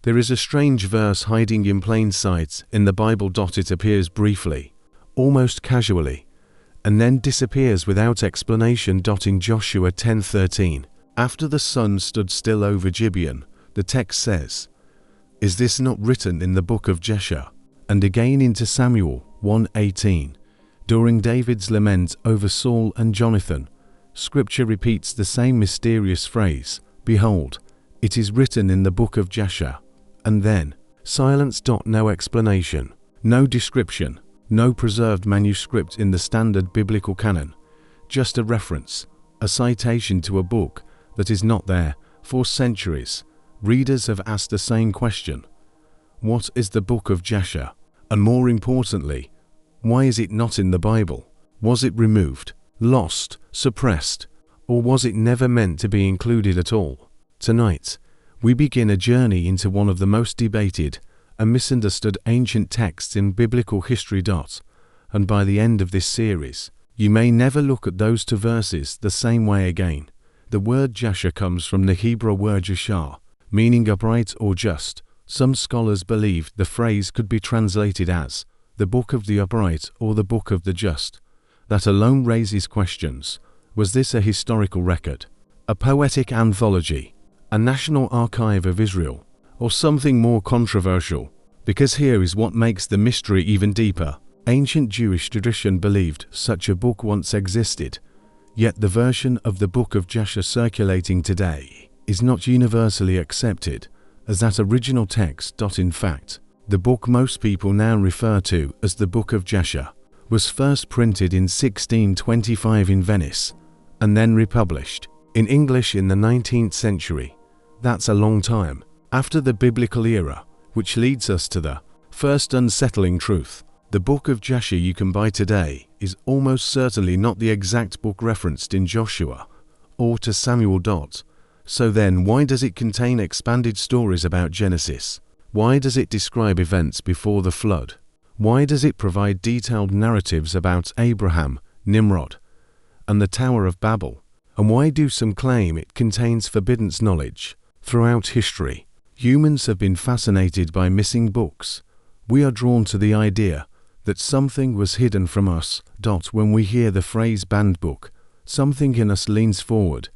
There is a strange verse hiding in plain sight in the Bible. It appears briefly, almost casually, and then disappears without explanation. In Joshua 10:13, after the sun stood still over Gibeon, the text says, "Is this not written in the book of Jasher?" And again into Samuel 1:18, during David's lament over Saul and Jonathan, Scripture repeats the same mysterious phrase, "Behold, it is written in the book of Jasher." And then, silence. No explanation, no description, no preserved manuscript in the standard biblical canon, just a reference, a citation to a book that is not there. For centuries, readers have asked the same question: what is the book of Jasher? And more importantly, why is it not in the Bible? Was it removed, lost, suppressed, or was it never meant to be included at all? Tonight, we begin a journey into one of the most debated and misunderstood ancient texts in biblical history. And by the end of this series, you may never look at those two verses the same way again. The word Jasher comes from the Hebrew word Jasher, meaning upright or just. Some scholars believed the phrase could be translated as the book of the upright or the book of the just. That alone raises questions. Was this a historical record, a poetic anthology, a national archive of Israel, or something more controversial? Because here is what makes the mystery even deeper. Ancient Jewish tradition believed such a book once existed, yet the version of the Book of Jasher circulating today is not universally accepted as that original text. In fact, the book most people now refer to as the Book of Jasher was first printed in 1625 in Venice and then republished in English in the 19th century. That's a long time after the biblical era, which leads us to the first unsettling truth. The Book of Jasher you can buy today is almost certainly not the exact book referenced in Joshua or to Samuel. So then, why does it contain expanded stories about Genesis? Why does it describe events before the flood? Why does it provide detailed narratives about Abraham, Nimrod, and the Tower of Babel? And why do some claim it contains forbidden knowledge? Throughout history, humans have been fascinated by missing books. We are drawn to the idea that something was hidden from us. When we hear the phrase banned book, something in us leans forward.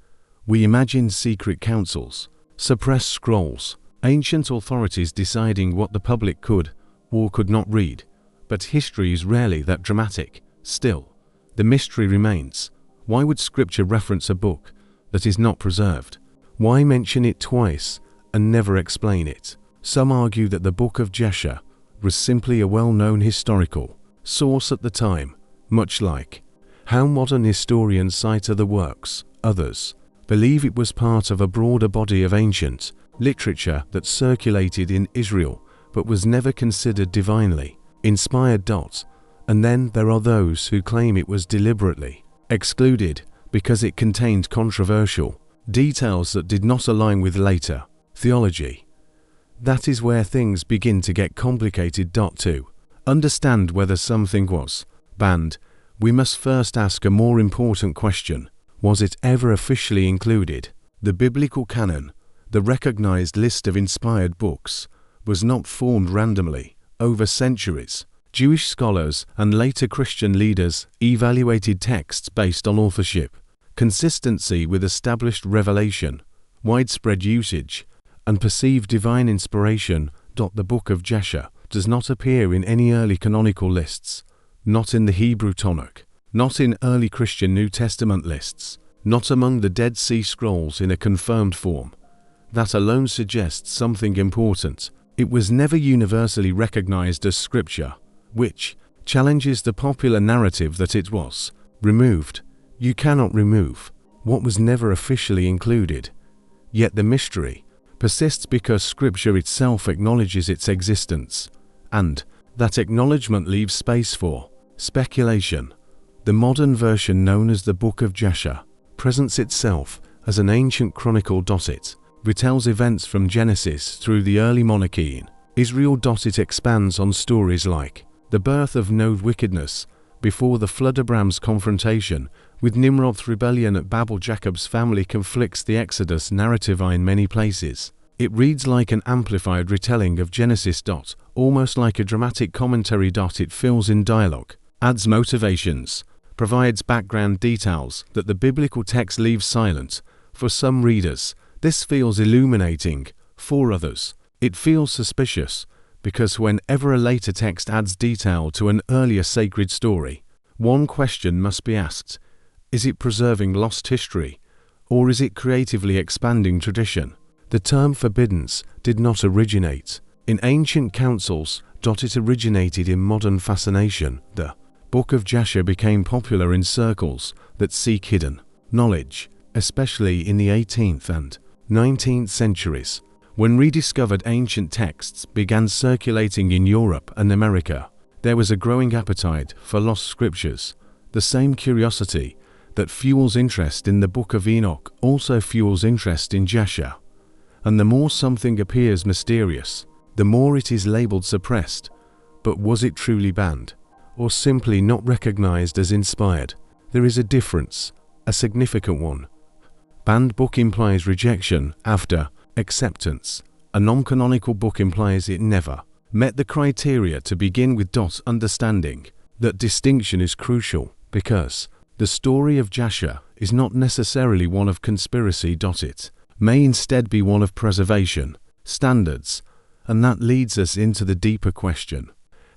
We imagine secret councils, suppressed scrolls, ancient authorities deciding what the public could or could not read. But history is rarely that dramatic. Still, the mystery remains. Why would Scripture reference a book that is not preserved? Why mention it twice and never explain it? Some argue that the Book of Jasher was simply a well-known historical source at the time, much like how modern historians cite other works. Others believe it was part of a broader body of ancient literature that circulated in Israel but was never considered divinely inspired. And then there are those who claim it was deliberately excluded because it contained controversial details that did not align with later theology. That is where things begin to get complicated. To understand whether something was banned, we must first ask a more important question. Was it ever officially included? The biblical canon, the recognized list of inspired books, was not formed randomly. Over centuries, Jewish scholars and later Christian leaders evaluated texts based on authorship, consistency with established revelation, widespread usage, and perceived divine inspiration. The Book of Jasher does not appear in any early canonical lists, not in the Hebrew Tanakh, not in early Christian New Testament lists, not among the Dead Sea Scrolls in a confirmed form. That alone suggests something important. It was never universally recognized as Scripture, which challenges the popular narrative that it was removed. You cannot remove what was never officially included. Yet the mystery persists because Scripture itself acknowledges its existence, and that acknowledgement leaves space for speculation. The modern version, known as the Book of Jasher, presents itself as an ancient chronicle. It retells events from Genesis through the early monarchy in Israel. It expands on stories like the birth of Noah's wickedness before the flood, Abraham's confrontation with Nimrod's rebellion at Babel, Jacob's family conflicts, the Exodus narrative in many places. It reads like an amplified retelling of Genesis. Almost like a dramatic commentary. It fills in dialogue, adds motivations, provides background details that the biblical text leaves silent. For some readers, this feels illuminating. For others, it feels suspicious, because whenever a later text adds detail to an earlier sacred story, one question must be asked: is it preserving lost history, or is it creatively expanding tradition? The term forbiddance did not originate in ancient councils. It originated in modern fascination. The Book of Jasher became popular in circles that seek hidden knowledge, especially in the 18th and 19th centuries, when rediscovered ancient texts began circulating in Europe and America. There was a growing appetite for lost scriptures. The same curiosity that fuels interest in the Book of Enoch also fuels interest in Jasher. And the more something appears mysterious, the more it is labeled suppressed. But was it truly banned, or simply not recognized as inspired? There is a difference, a significant one. Banned book implies rejection after acceptance. A non-canonical book implies it never met the criteria to begin with. Understanding that distinction is crucial, because the story of Jasher is not necessarily one of conspiracy. It may instead be one of preservation standards, and that leads us into the deeper question: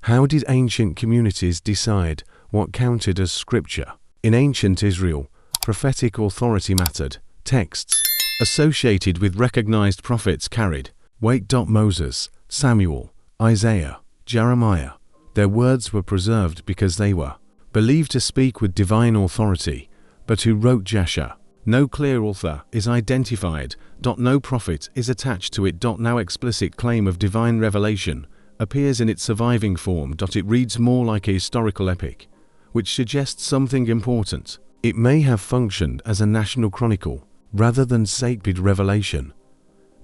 how did ancient communities decide what counted as scripture? In ancient Israel, prophetic authority mattered. Texts associated with recognized prophets carried weight. Moses, Samuel, Isaiah, Jeremiah, their words were preserved because they were believed to speak with divine authority. But who wrote Jasher? No clear author is identified. No prophet is attached to it. No explicit claim of divine revelation appears in its surviving form. It reads more like a historical epic, which suggests something important. It may have functioned as a national chronicle rather than sacred revelation.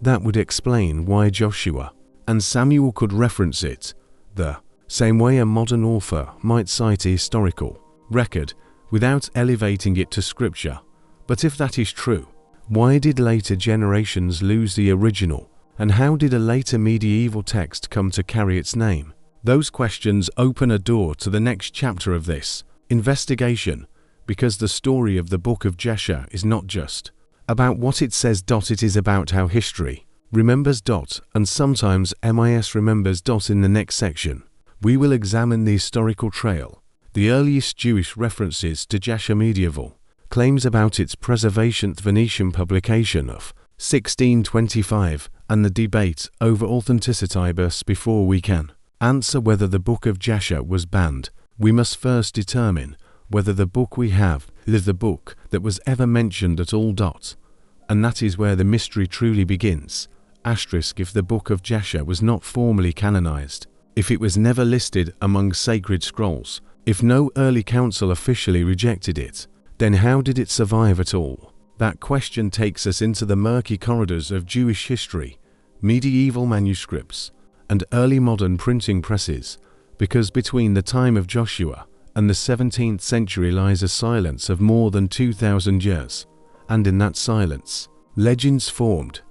That would explain why Joshua and Samuel could reference it the same way a modern author might cite a historical record without elevating it to scripture. But if that is true, why did later generations lose the original, and how did a later medieval text come to carry its name? Those questions open a door to the next chapter of this investigation, because the story of the Book of Jasher is not just about what it says. It is about how history remembers. And sometimes remembers. In the next section, we will examine the historical trail, the earliest Jewish references to Jasher, medieval claims about its preservation, Venetian publication of 1625, and the debate over authenticity. Before we can answer whether the Book of Jasher was banned, we must first determine whether the book we have is the book that was ever mentioned at all. And that is where the mystery truly begins. If the Book of Jasher was not formally canonized, if it was never listed among sacred scrolls, if no early council officially rejected it, then how did it survive at all? That question takes us into the murky corridors of Jewish history, medieval manuscripts, and early modern printing presses, because between the time of Joshua and the 17th century lies a silence of more than 2,000 years, and in that silence, legends formed.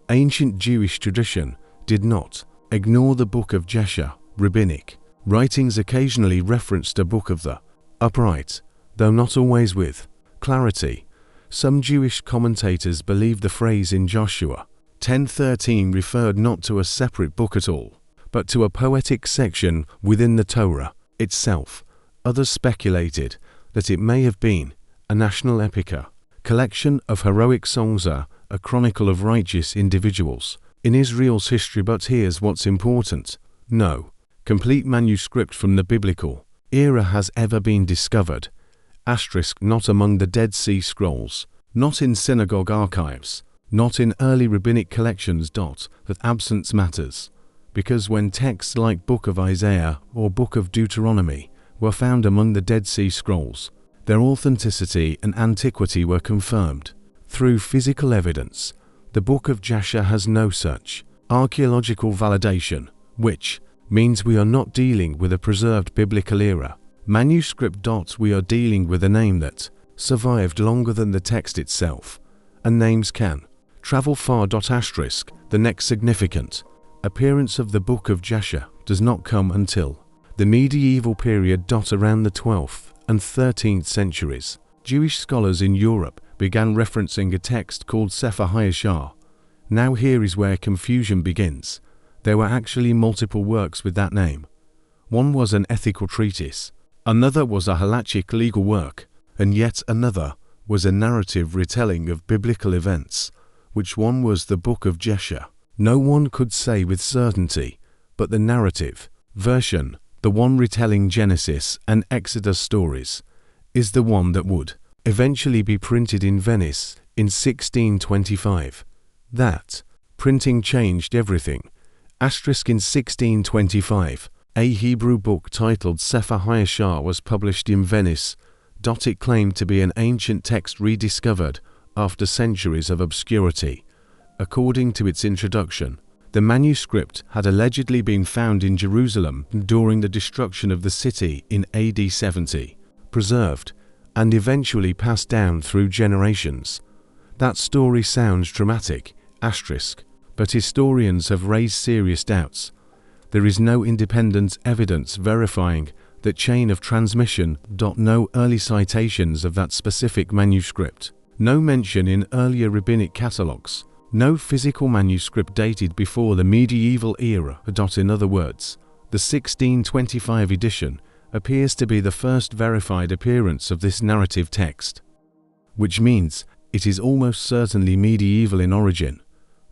Ancient Jewish tradition did not ignore the Book of Jasher. Rabbinic writings occasionally referenced a Book of the Upright, though not always with clarity. Some Jewish commentators believe the phrase in Joshua 10:13 referred not to a separate book at all, but to a poetic section within the Torah itself. Others speculated that it may have been a national epic, a collection of heroic songs, a chronicle of righteous individuals in Israel's history. But here's what's important: no complete manuscript from the biblical era has ever been discovered. Not among the Dead Sea Scrolls, not in synagogue archives, not in early rabbinic collections. That absence matters, because when texts like Book of Isaiah or Book of Deuteronomy were found among the Dead Sea Scrolls, their authenticity and antiquity were confirmed through physical evidence. The Book of Jasher has no such archaeological validation, which means we are not dealing with a preserved biblical era manuscript. We are dealing with a name that survived longer than the text itself, and names can Travel far. Asterisk. The next significant appearance of the Book of Jasher does not come until the medieval period. Around the 12th and 13th centuries, Jewish scholars in Europe began referencing a text called Sefer Hayashar. Now here is where confusion begins. There were actually multiple works with that name. One was an ethical treatise, another was a halachic legal work, and yet another was a narrative retelling of biblical events. Which one was the Book of Jasher? No one could say with certainty, but the narrative version, the one retelling Genesis and Exodus stories, is the one that would eventually be printed in Venice in 1625. That printing changed everything. Asterisk. In 1625, a Hebrew book titled Sefer Hayashar was published in Venice. It claimed to be an ancient text rediscovered after centuries of obscurity. According to its introduction, the manuscript had allegedly been found in Jerusalem during the destruction of the city in AD 70, preserved, and eventually passed down through generations. That story sounds dramatic, asterisk, but historians have raised serious doubts. There is no independent evidence verifying that chain of transmission. No early citations of that specific manuscript. No mention in earlier rabbinic catalogues. No physical manuscript dated before the medieval era. In other words, the 1625 edition appears to be the first verified appearance of this narrative text, which means it is almost certainly medieval in origin,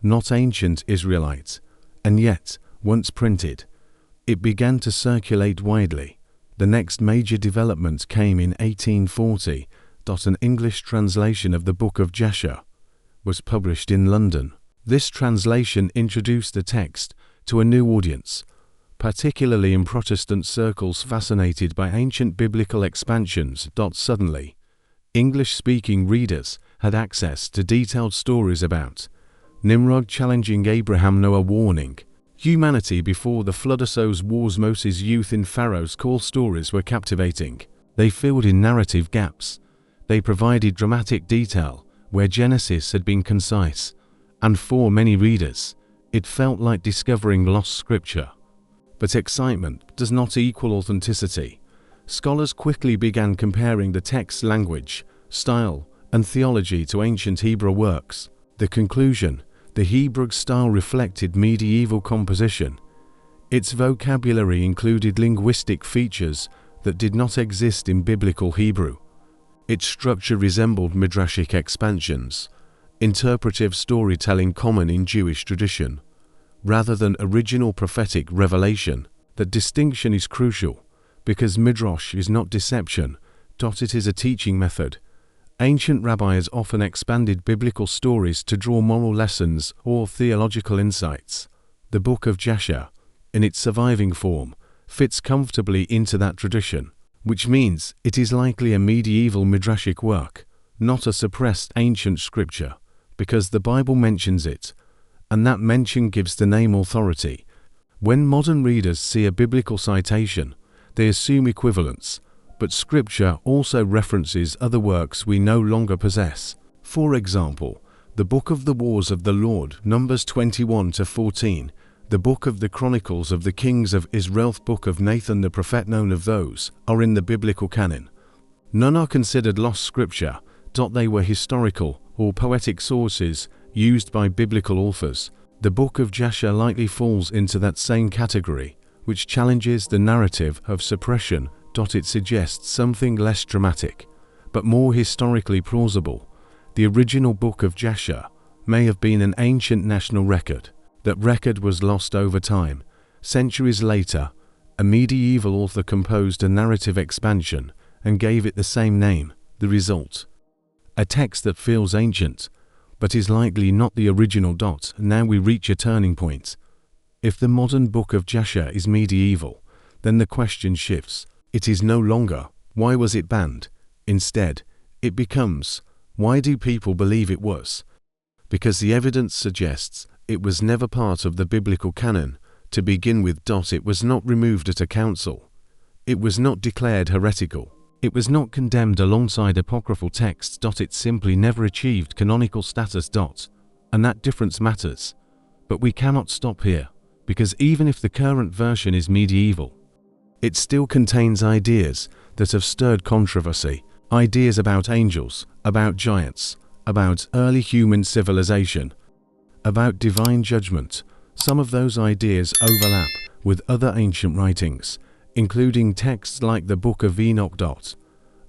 not ancient Israelite, and yet, once printed, it began to circulate widely. The next major development came in 1840. An English translation of the Book of Jasher was published in London. This translation introduced the text to a new audience, particularly in Protestant circles fascinated by ancient biblical expansions. Suddenly, English-speaking readers had access to detailed stories about Nimrod challenging Abraham, Noah warning humanity before the flood, wars. Moses' youth in Pharaoh's call. Stories were captivating. They filled in narrative gaps. They provided dramatic detail where Genesis had been concise, and for many readers, it felt like discovering lost scripture. But excitement does not equal authenticity. Scholars quickly began comparing the text's language, style, and theology to ancient Hebrew works. The conclusion: the Hebrew style reflected medieval composition. Its vocabulary included linguistic features that did not exist in biblical Hebrew. Its structure resembled midrashic expansions, interpretive storytelling common in Jewish tradition, rather than original prophetic revelation. That distinction is crucial, because midrash is not deception. It is a teaching method. Ancient rabbis often expanded biblical stories to draw moral lessons or theological insights. The Book of Jasher, in its surviving form, fits comfortably into that tradition, which means it is likely a medieval midrashic work, not a suppressed ancient scripture, because the Bible mentions it, and that mention gives the name authority. When modern readers see a biblical citation, they assume equivalence, but scripture also references other works we no longer possess. For example, the Book of the Wars of the Lord, Numbers 21-14, the Book of the Chronicles of the Kings of Israel, Book of Nathan the prophet. None of those are in the biblical canon. None are considered lost scripture. They were historical or poetic sources used by biblical authors. The Book of Jasher likely falls into that same category, which challenges the narrative of suppression. It suggests something less dramatic, but more historically plausible. The original Book of Jasher may have been an ancient national record. That record was lost over time. Centuries later, a medieval author composed a narrative expansion and gave it the same name. The result: a text that feels ancient, but is likely not the original. Now we reach a turning point. If the modern Book of Jasher is medieval, then the question shifts. It is no longer, why was it banned? Instead, it becomes, why do people believe it was? Because the evidence suggests it was never part of the biblical canon to begin with. It was not removed at a council. It was not declared heretical. It was not condemned alongside apocryphal texts. It simply never achieved canonical status. and that difference matters. But we cannot stop here, because even if the current version is medieval, it still contains ideas that have stirred controversy, ideas about angels, about giants, about early human civilization, about divine judgment. Some of those ideas overlap with other ancient writings, including texts like the Book of Enoch.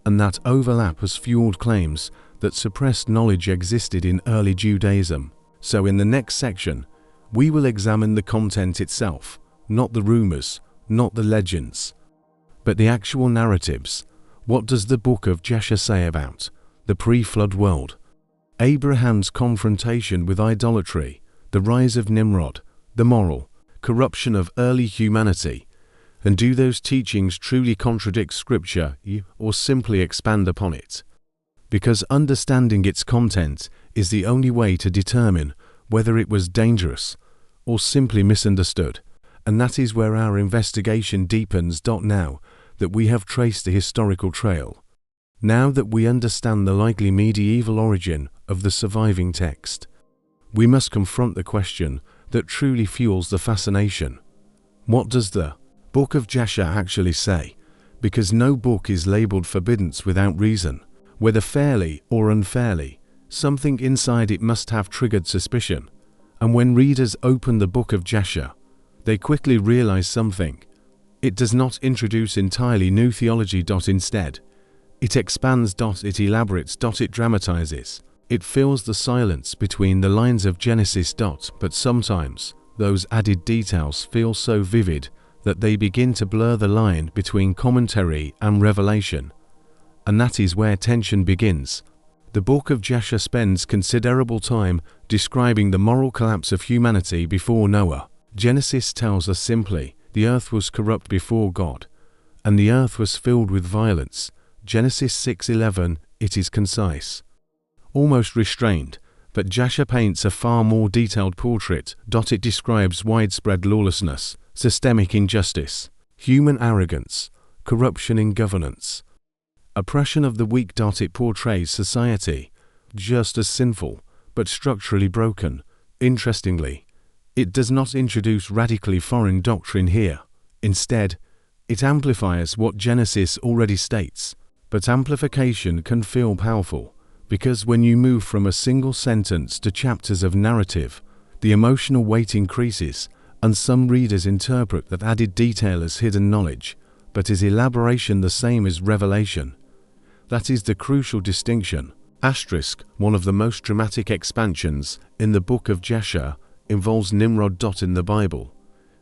And that overlap has fueled claims that suppressed knowledge existed in early Judaism. So in the next section, we will examine the content itself, not the rumors, not the legends, but the actual narratives. What does the Book of Jasher say about the pre-flood world? Abraham's confrontation with idolatry, the rise of Nimrod, the moral corruption of early humanity. And do those teachings truly contradict Scripture or simply expand upon it? Because understanding its content is the only way to determine whether it was dangerous or simply misunderstood. And that is where our investigation deepens. Now that we have traced the historical trail, now that we understand the likely medieval origin of the surviving text, we must confront the question that truly fuels the fascination. What does the Book of Jasher actually say? Because no book is labeled forbidden without reason. Whether fairly or unfairly, something inside it must have triggered suspicion. And when readers open the Book of Jasher, they quickly realize something. It does not introduce entirely new theology. Instead, it expands. It elaborates. It dramatizes. It fills the silence between the lines of Genesis. But sometimes, those added details feel so vivid that they begin to blur the line between commentary and revelation. And that is where tension begins. The Book of Jasher spends considerable time describing the moral collapse of humanity before Noah. Genesis tells us simply, the earth was corrupt before God, and the earth was filled with violence. Genesis 6:11, it is concise, almost restrained, but Jasher paints a far more detailed portrait. It describes widespread lawlessness, systemic injustice, human arrogance, corruption in governance, oppression of the weak. It portrays society just as sinful, but structurally broken. Interestingly, it does not introduce radically foreign doctrine here. Instead, it amplifies what Genesis already states. But amplification can feel powerful, because when you move from a single sentence to chapters of narrative, the emotional weight increases, and some readers interpret that added detail as hidden knowledge, but is elaboration the same as revelation? That is the crucial distinction. One of the most dramatic expansions in the Book of Jasher involves Nimrod. In the Bible,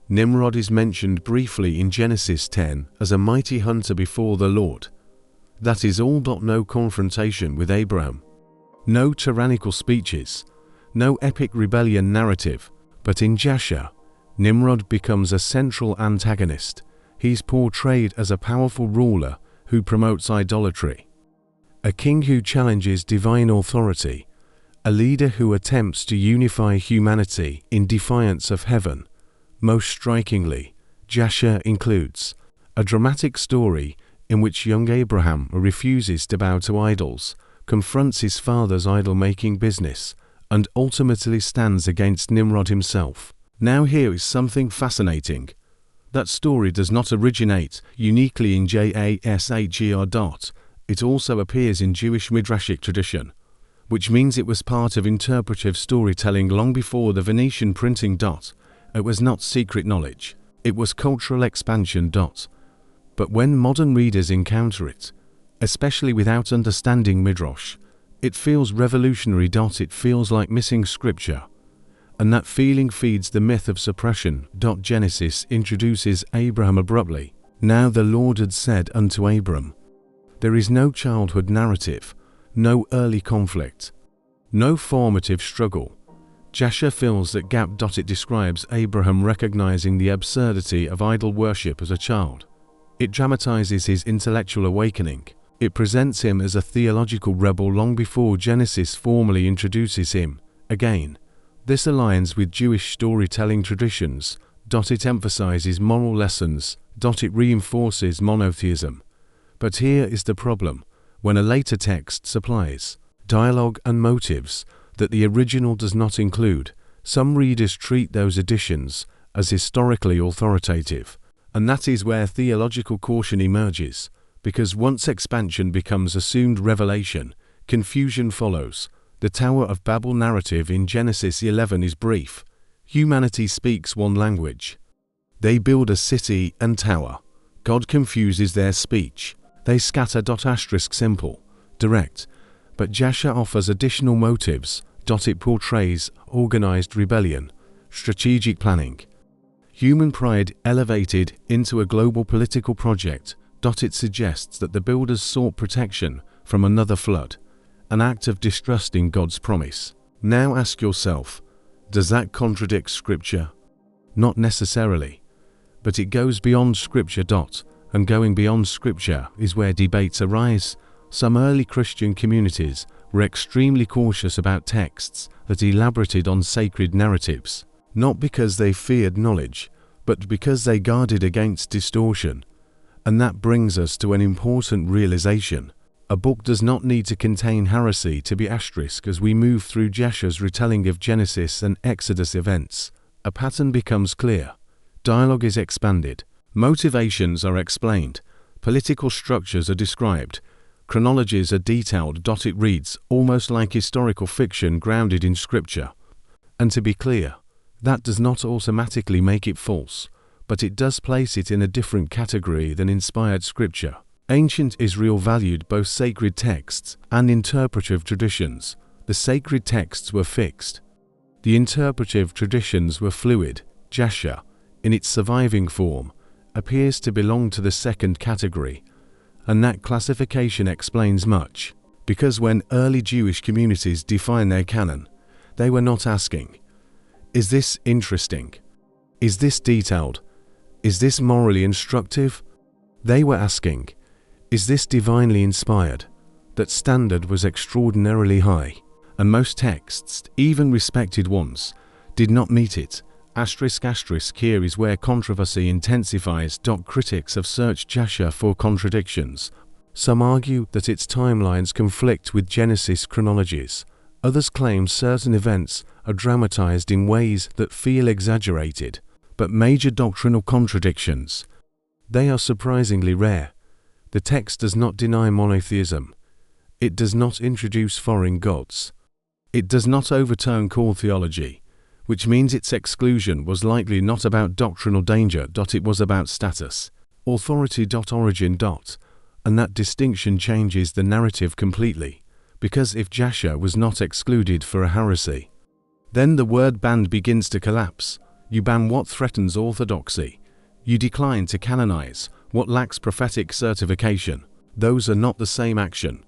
Nimrod is mentioned briefly in Genesis 10 as a mighty hunter before the Lord. That is all. No confrontation with Abraham, no tyrannical speeches, no epic rebellion narrative, but in Jasher, Nimrod becomes a central antagonist. He's portrayed as a powerful ruler who promotes idolatry, a king who challenges divine authority, a leader who attempts to unify humanity in defiance of heaven. Most strikingly, Jasher includes a dramatic story in which young Abraham refuses to bow to idols, confronts his father's idol-making business, and ultimately stands against Nimrod himself. Now here is something fascinating. That story does not originate uniquely in Jasher. It also appears in Jewish Midrashic tradition, which means it was part of interpretive storytelling long before the Venetian printing. It was not secret knowledge, it was cultural expansion. But when modern readers encounter it, especially without understanding Midrash, it feels revolutionary. It feels like missing scripture. And that feeling feeds the myth of suppression. Genesis introduces Abraham abruptly. Now the Lord had said unto Abram. There is no childhood narrative, no early conflict, no formative struggle. Jasher fills that gap. It describes Abraham recognizing the absurdity of idol worship as a child. It dramatizes his intellectual awakening. It presents him as a theological rebel long before Genesis formally introduces him. Again, this aligns with Jewish storytelling traditions. It emphasizes moral lessons. It reinforces monotheism. But here is the problem. When a later text supplies dialogue and motives, that the original does not include. Some readers treat those additions as historically authoritative, and that is where theological caution emerges, because once expansion becomes assumed revelation, confusion follows. The Tower of Babel narrative in Genesis 11 is brief. Humanity speaks one language. They build a city and tower. God confuses their speech. They scatter. Simple, direct. But Jasher offers additional motives. It portrays organized rebellion, strategic planning. Human pride elevated into a global political project. It suggests that the builders sought protection from another flood, an act of distrusting God's promise. Now ask yourself, does that contradict Scripture? Not necessarily, but it goes beyond Scripture. And going beyond Scripture is where debates arise. Some early Christian communities were extremely cautious about texts that elaborated on sacred narratives, not because they feared knowledge, but because they guarded against distortion. And that brings us to an important realization. A book does not need to contain heresy to be asterisk. As we move through Jasher's retelling of Genesis and Exodus events, a pattern becomes clear. Dialogue is expanded. Motivations are explained. Political structures are described. Chronologies are detailed. It reads almost like historical fiction grounded in Scripture. And to be clear, that does not automatically make it false, but it does place it in a different category than inspired Scripture. Ancient Israel valued both sacred texts and interpretive traditions. The sacred texts were fixed. The interpretive traditions were fluid. Jasher, in its surviving form, appears to belong to the second category, and that classification explains much, because when early Jewish communities defined their canon, they were not asking, is this interesting? Is this detailed? Is this morally instructive? They were asking, is this divinely inspired? That standard was extraordinarily high, and most texts, even respected ones, did not meet it. Here is where controversy intensifies. Critics have searched Jasher for contradictions. Some argue that its timelines conflict with Genesis chronologies. Others claim certain events are dramatized in ways that feel exaggerated. But major doctrinal contradictions, they are surprisingly rare. The text does not deny monotheism. It does not introduce foreign gods. It does not overturn core theology, which means its exclusion was likely not about doctrinal danger. It was about status, authority. Origin. And that distinction changes the narrative completely, because if Jasher was not excluded for a heresy, then the word banned begins to collapse. You ban what threatens orthodoxy. You decline to canonize what lacks prophetic certification. Those are not the same action.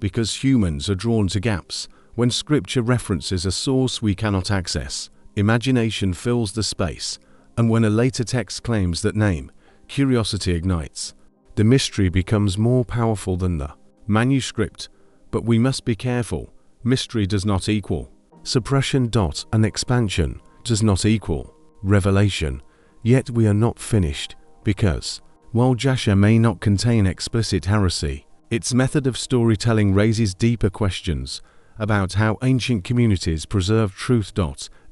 Because humans are drawn to gaps. When Scripture references a source we cannot access, imagination fills the space, and when a later text claims that name, curiosity ignites. The mystery becomes more powerful than the manuscript, but we must be careful. Mystery does not equal suppression. And expansion does not equal revelation. Yet we are not finished, because, while Jasher may not contain explicit heresy, its method of storytelling raises deeper questions about how ancient communities preserve truth.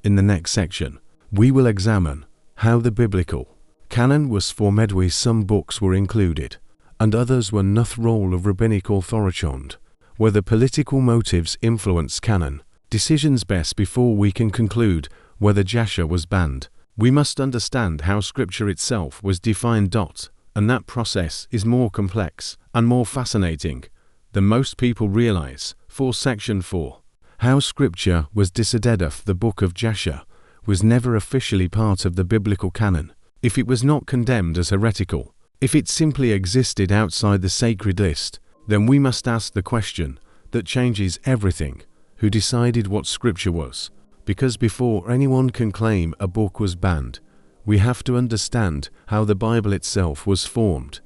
In the next section, we will examine how the biblical canon was formed. Some books were included, and others were not. Role of rabbinic authority, whether political motives influence canon decisions. Best before we can conclude whether Jasher was banned, we must understand how Scripture itself was defined. And that process is more complex and more fascinating than most people realize. For Section 4, how Scripture was decided. The Book of Jasher was never officially part of the biblical canon. If it was not condemned as heretical, if it simply existed outside the sacred list, then we must ask the question that changes everything: who decided what Scripture was? Because before anyone can claim a book was banned, we have to understand how the Bible itself was formed.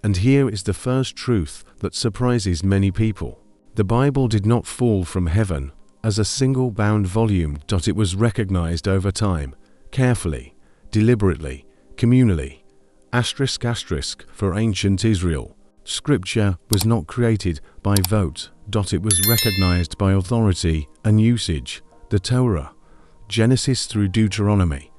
And here is the first truth that surprises many people. The Bible did not fall from heaven as a single bound volume. It was recognized over time, carefully, deliberately, communally. For ancient Israel, Scripture was not created by vote. It was recognized by authority and usage. The Torah, Genesis through Deuteronomy,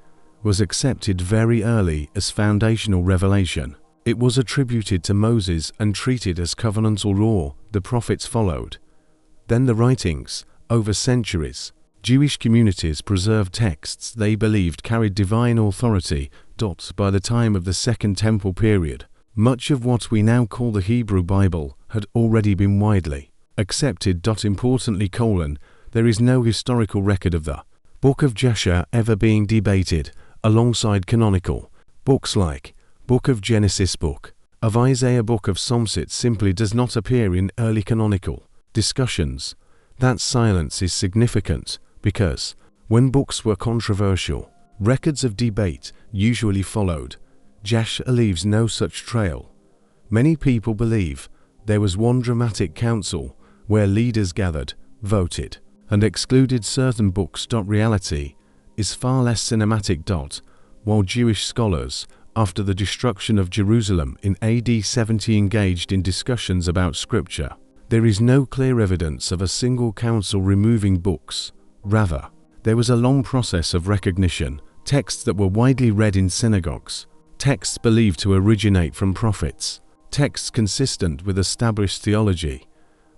was accepted very early as foundational revelation. It was attributed to Moses and treated as covenantal law. The prophets followed. Then the writings, over centuries. Jewish communities preserved texts they believed carried divine authority. By the time of the Second Temple period, much of what we now call the Hebrew Bible had already been widely accepted. Importantly, there is no historical record of the Book of Jasher ever being debated alongside canonical books like Book of Genesis, Book of Isaiah, Book of Psalms. It simply does not appear in early canonical discussions. That silence is significant because, when books were controversial, records of debate usually followed. Jasher leaves no such trail. Many people believe there was one dramatic council where leaders gathered, voted, and excluded certain books. Reality is far less cinematic. While Jewish scholars, after the destruction of Jerusalem in AD 70, engaged in discussions about Scripture, there is no clear evidence of a single council removing books. Rather, there was a long process of recognition. Texts that were widely read in synagogues, texts believed to originate from prophets, texts consistent with established theology.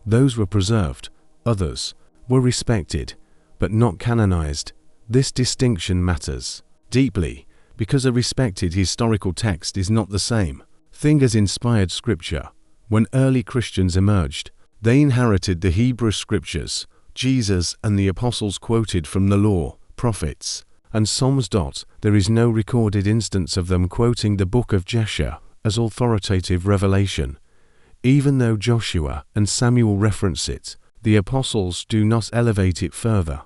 Those were preserved, others were respected, but not canonized. This distinction matters deeply because a respected historical text is not the same thing as inspired Scripture. When early Christians emerged, they inherited the Hebrew Scriptures. Jesus and the apostles quoted from the law, prophets, and Psalms. There is no recorded instance of them quoting the Book of Jasher as authoritative revelation. Even though Joshua and Samuel reference it, the apostles do not elevate it further.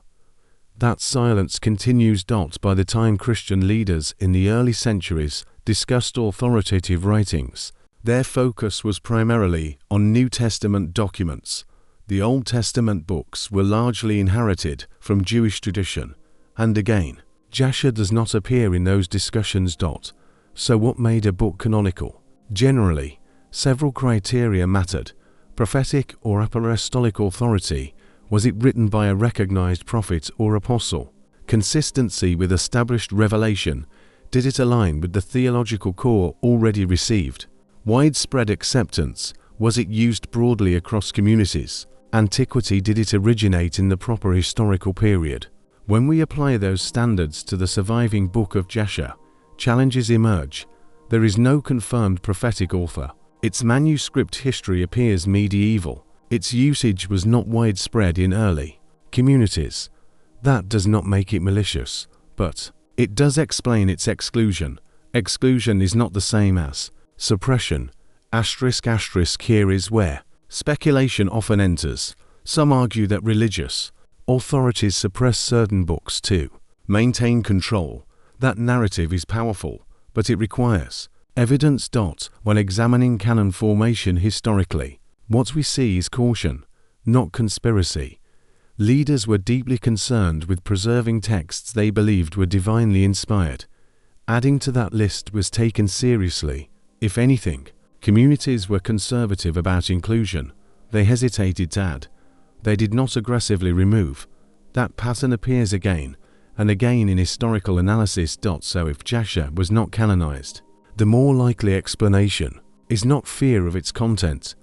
That silence continues. By the time Christian leaders in the early centuries discussed authoritative writings, their focus was primarily on New Testament documents. The Old Testament books were largely inherited from Jewish tradition, and again, Jasher does not appear in those discussions. So what made a book canonical? Generally, several criteria mattered. Prophetic or apostolic authority. Was it written by a recognized prophet or apostle? Consistency with established revelation. Did it align with the theological core already received? Widespread acceptance. Was it used broadly across communities? Antiquity. Did it originate in the proper historical period? When we apply those standards to the surviving Book of Jasher, challenges emerge. There is no confirmed prophetic author. Its manuscript history appears medieval. Its usage was not widespread in early communities. That does not make it malicious, but it does explain its exclusion. Exclusion is not the same as suppression. Here is where speculation often enters. Some argue that religious authorities suppress certain books to maintain control. That narrative is powerful, but it requires evidence. When examining canon formation historically, what we see is caution, not conspiracy. Leaders were deeply concerned with preserving texts they believed were divinely inspired. Adding to that list was taken seriously. If anything, communities were conservative about inclusion. They hesitated to add. They did not aggressively remove. That pattern appears again and again in historical analysis. So if Jasher was not canonized, the more likely explanation is not fear of its content,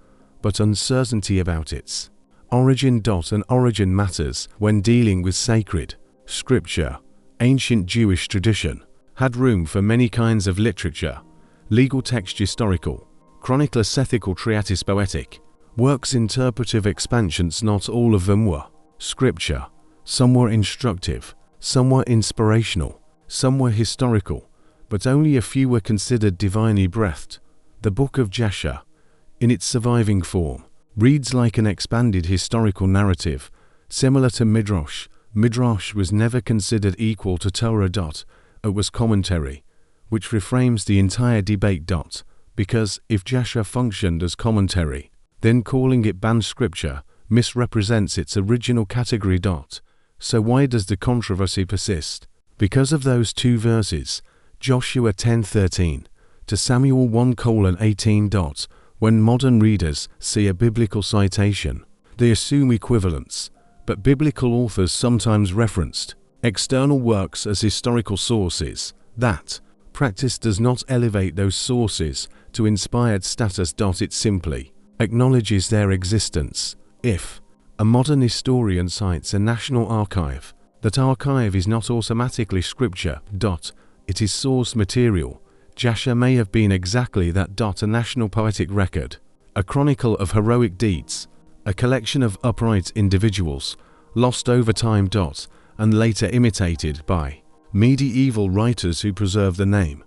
but uncertainty about its origin. An origin matters when dealing with sacred scripture. Ancient Jewish tradition had room for many kinds of literature: legal text, historical, chroniclers, ethical, treatise, poetic, works, interpretive expansions. Not all of them were scripture. Some were instructive, some were inspirational, some were historical, but only a few were considered divinely breathed. The Book of Jasher, in its surviving form, reads like an expanded historical narrative, similar to Midrash. Midrash was never considered equal to Torah. It was commentary, which reframes the entire debate. Because if Jasher functioned as commentary, then calling it banned scripture misrepresents its original category. So why does the controversy persist? Because of those two verses, Joshua 10:13 to Samuel 1:18. When modern readers see a biblical citation They assume equivalence, but biblical authors sometimes referenced external works as historical sources. That practice does not elevate those sources to inspired status. It simply acknowledges their existence. If a modern historian cites a national archive, that archive is not automatically scripture. It is source material. Jasher may have been exactly that. A national poetic record, a chronicle of heroic deeds, a collection of upright individuals, lost over time. And later imitated by medieval writers who preserve the name,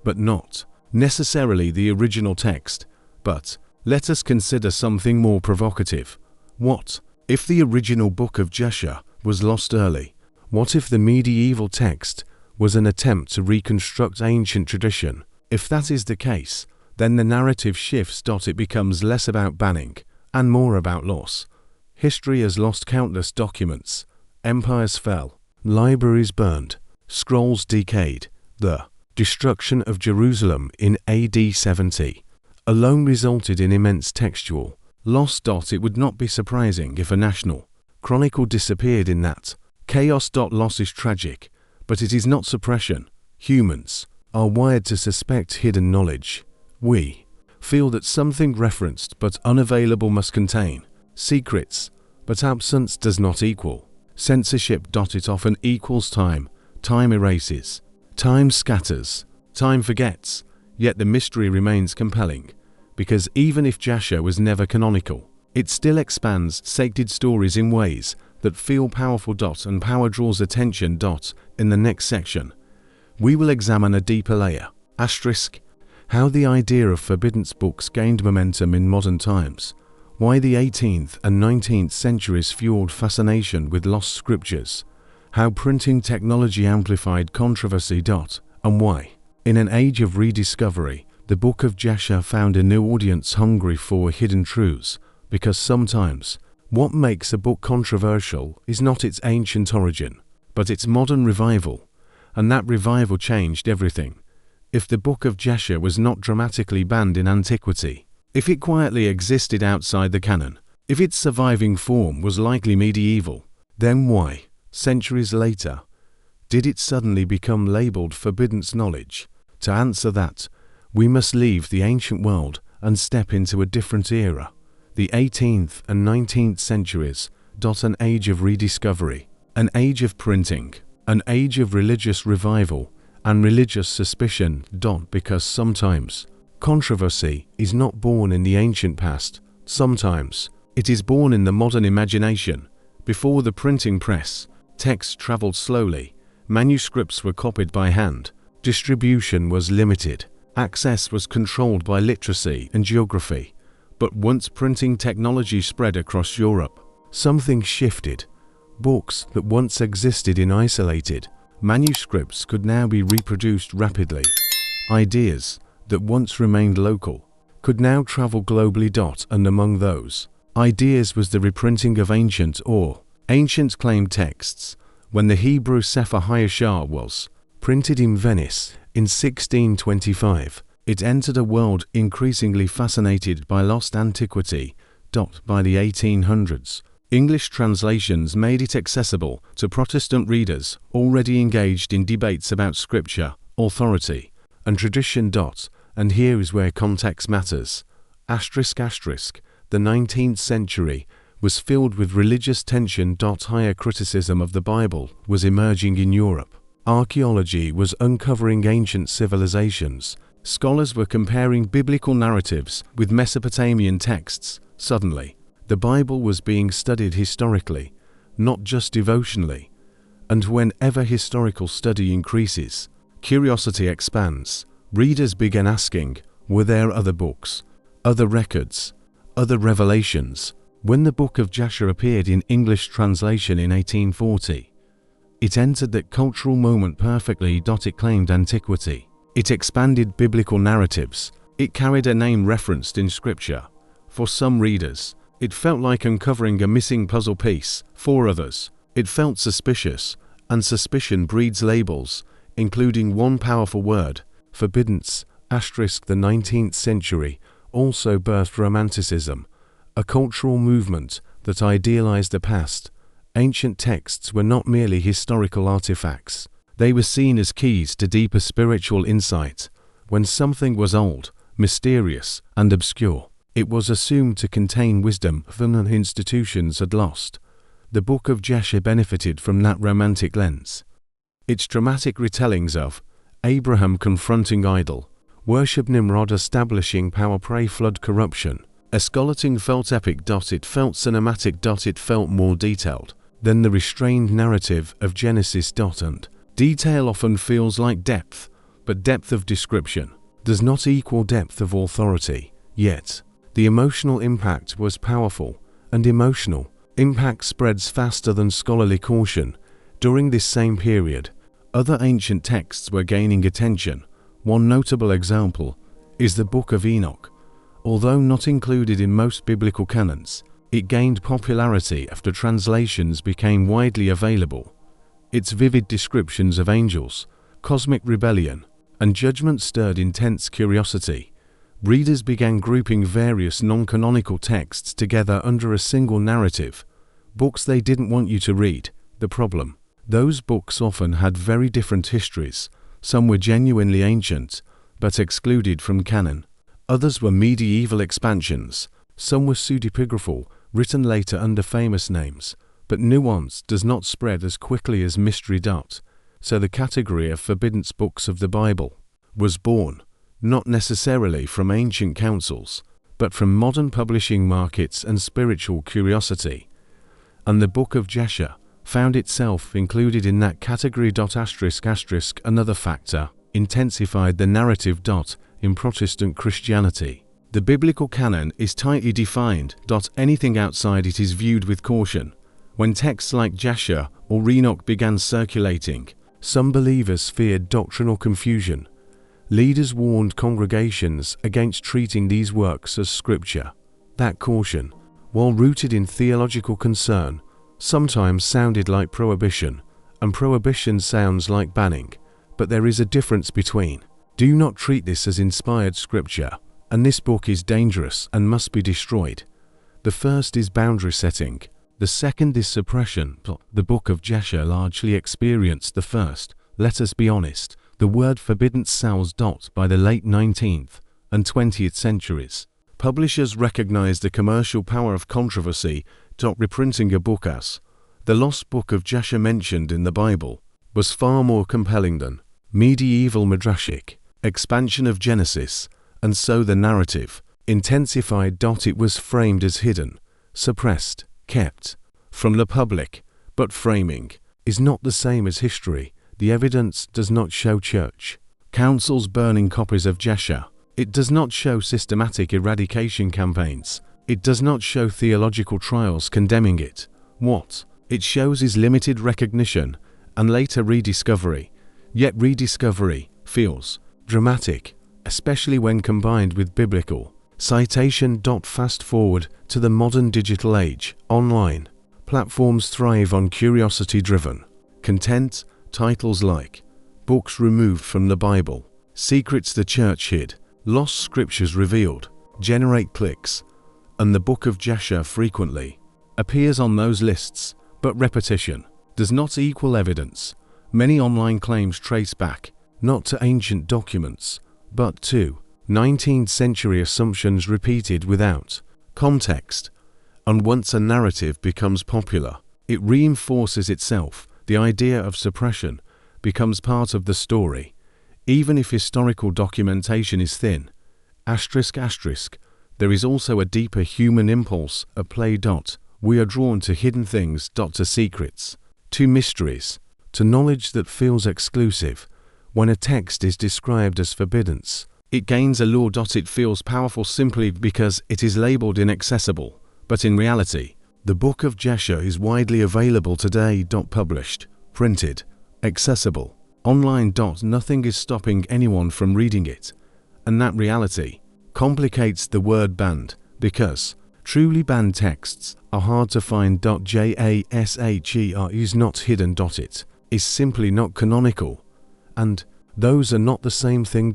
but not necessarily the original text. But let us consider something more provocative. What if the original Book of Jasher was lost early? What if the medieval text was an attempt to reconstruct ancient tradition? If that is the case, then the narrative shifts. It becomes less about banning and more about loss. History has lost countless documents. Empires fell, libraries burned, scrolls decayed. The destruction of Jerusalem in AD 70 alone resulted in immense textual loss. It would not be surprising if a national chronicle disappeared in that chaos. Loss is tragic, but it is not suppression. Humans are wired to suspect hidden knowledge. We feel that something referenced but unavailable must contain secrets, but absence does not equal censorship. It often equals time. Time erases. Time scatters. Time forgets. Yet the mystery remains compelling, because even if Jasher was never canonical, it still expands sacred stories in ways that feel powerful. And power draws attention. In the next section, we will examine a deeper layer. How the idea of forbidden books gained momentum in modern times. Why the 18th and 19th centuries fueled fascination with lost scriptures. How printing technology amplified controversy. And why, in an age of rediscovery, the Book of Jasher found a new audience hungry for hidden truths. Because sometimes, what makes a book controversial is not its ancient origin, but its modern revival. And that revival changed everything. If the Book of Jasher was not dramatically banned in antiquity, if it quietly existed outside the canon, if its surviving form was likely medieval, then why, centuries later, did it suddenly become labeled forbidden knowledge? To answer that, we must leave the ancient world and step into a different era. The 18th and 19th centuries. An age of rediscovery, an age of printing, an age of religious revival and religious suspicion. Because sometimes controversy is not born in the ancient past. Sometimes it is born in the modern imagination. Before the printing press, text traveled slowly, manuscripts were copied by hand, distribution was limited, access was controlled by literacy and geography. But once printing technology spread across Europe, something shifted. Books that once existed in isolated manuscripts could now be reproduced rapidly. Ideas that once remained local could now travel globally. And among those ideas was the reprinting of ancient claimed texts. When the Hebrew Sefer Hayashar was printed in Venice in 1625, it entered a world increasingly fascinated by lost antiquity. By the 1800s, English translations made it accessible to Protestant readers already engaged in debates about scripture, authority, and tradition. And here is where context matters. The 19th century was filled with religious tension. Higher criticism of the Bible was emerging in Europe. Archaeology was uncovering ancient civilizations. Scholars were comparing biblical narratives with Mesopotamian texts. Suddenly, the Bible was being studied historically, not just devotionally. And whenever historical study increases, curiosity expands. Readers began asking, were there other books, other records, other revelations? When the Book of Jasher appeared in English translation in 1840, it entered that cultural moment perfectly. It claimed antiquity. It expanded biblical narratives. It carried a name referenced in Scripture. For some readers, it felt like uncovering a missing puzzle piece. For others, it felt suspicious, and suspicion breeds labels, including one powerful word, forbiddance. The 19th century also birthed Romanticism, a cultural movement that idealized the past. Ancient texts were not merely historical artifacts. They were seen as keys to deeper spiritual insight. When something was old, mysterious, and obscure, it was assumed to contain wisdom that institutions had lost. The Book of Jasher benefited from that romantic lens. Its dramatic retellings of Abraham confronting idol worship, Nimrod establishing power, prey, flood, corruption, escalating felt epic. It felt cinematic. It felt more detailed than the restrained narrative of Genesis. And detail often feels like depth, but depth of description does not equal depth of authority. Yet, the emotional impact was powerful, and emotional impact spreads faster than scholarly caution. During this same period, other ancient texts were gaining attention. One notable example is the Book of Enoch. Although not included in most biblical canons, it gained popularity after translations became widely available. Its vivid descriptions of angels, cosmic rebellion, and judgment stirred intense curiosity. Readers began grouping various non-canonical texts together under a single narrative, books they didn't want you to read. The problem: those books often had very different histories. Some were genuinely ancient, but excluded from canon. Others were medieval expansions. Some were pseudepigraphal, written later under famous names. But nuance does not spread as quickly as mystery. So the category of forbidden books of the Bible was born, not necessarily from ancient councils, but from modern publishing markets and spiritual curiosity. And the Book of Jasher found itself included in that category. Another factor intensified the narrative. In Protestant Christianity, the biblical canon is tightly defined. Anything outside it is viewed with caution. When texts like Jasher or Enoch began circulating, some believers feared doctrinal confusion. Leaders warned congregations against treating these works as scripture. That caution, while rooted in theological concern, sometimes sounded like prohibition, and prohibition sounds like banning. But there is a difference between "do not treat this as inspired scripture" and "this book is dangerous and must be destroyed." The first is boundary setting. The second is suppression. The Book of Jasher largely experienced the first. Let us be honest, the word forbidden sells. By the late 19th and 20th centuries, publishers recognized the commercial power of controversy. Reprinting a book as the lost Book of Jasher mentioned in the Bible was far more compelling than medieval midrashic expansion of Genesis, and so the narrative intensified. It was framed as hidden, suppressed, kept from the public. But framing is not the same as history. The evidence does not show church councils burning copies of Jasher. It does not show systematic eradication campaigns. It does not show theological trials condemning it. What it shows is limited recognition and later rediscovery. Yet rediscovery feels dramatic, especially when combined with biblical citation. Fast forward to the modern digital age. Online platforms thrive on curiosity-driven content. Titles like "Books Removed from the Bible," "Secrets the Church Hid," "Lost Scriptures Revealed" generate clicks, and the Book of Jasher frequently appears on those lists. But repetition does not equal evidence. Many online claims trace back not to ancient documents, but to 19th century assumptions repeated without context. And once a narrative becomes popular, it reinforces itself. The idea of suppression becomes part of the story, even if historical documentation is thin. There is also a deeper human impulse at play. We are drawn to hidden things, to secrets, to mysteries, to knowledge that feels exclusive. When a text is described as forbidden, it gains allure. It feels powerful simply because it is labeled inaccessible. But in reality, the Book of Jasher is widely available today. Published, printed, accessible, online. Nothing is stopping anyone from reading it. And that reality complicates the word banned, because truly banned texts are hard to find. Jasher is not hidden. It is simply not canonical. And those are not the same thing.